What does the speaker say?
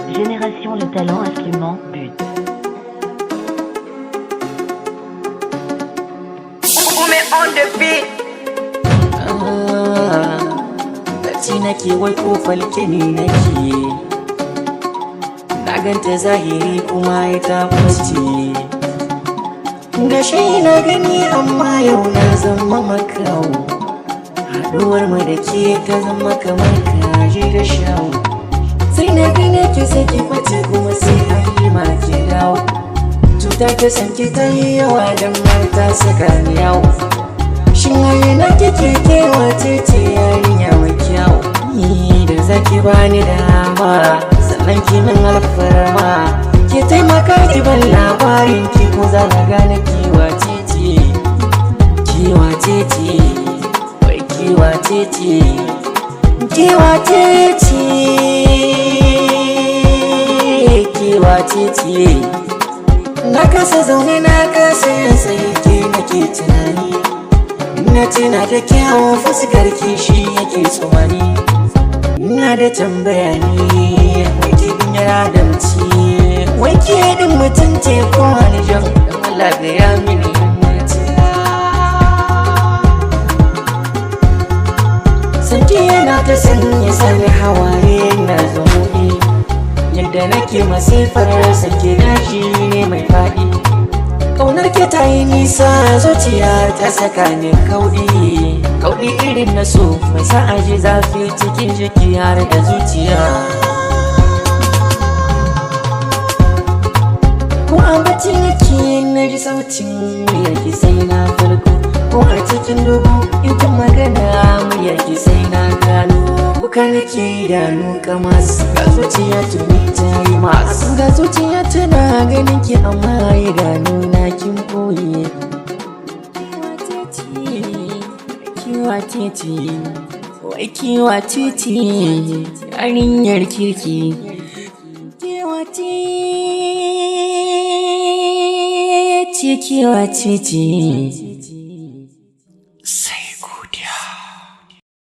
Génération Le Talent Instrument But. On the beat. Bacci nake wai ko falke ne nake, na ganta zahiri kuma ita bace. Da shi na gani amma yau na zama makawo, haɗuwar mu da ke ta zama kamar kaji da shawo. Sai na gane ki sai ki bace kuma sai an yi ma ki dawo. Cuta ta sanki ta yi yawa don mata saka ni yawo. Shin na kike kewa ce yarinya mai kyawu, ni da zaki bani dama sannan ki min alfarma, ki taimaka ki ban labarin ki ko za na gane kiwa ce kiwa ce wai kiwa ce kiwa ce kiwa ce. Na kasa zaune na kasa yin sai ke nake tunani, na tuna da kyawun fuskar kishi yake tsumani. Ina da tambaya ne, wai ke din yara da mace, wai ke din mutunce ko halijan dan Allah ga ya mini mace. Sanki yana ta sanya sani hawaye na zumuɗi, yadda nake masifar sake dashi ne mai faɗi. Kaunar ke ta yi nisa zuciya ta saka ni kauɗi irin na so mai sa aji zafi cikin jiki har da zuciya. Ko a bacci nake na ji sautin muryarki sai na farko, ko a cikin dubu in ta magana muryarki sai na gano. Kuka nake idanu kamas ga zuciya tuni ta yi masu, ga zuciya tana ganin ki amma idanu na kin boye. Kiwa titi wai kiwa titi yarinyar kirki. Kiwa titi kiwa titi.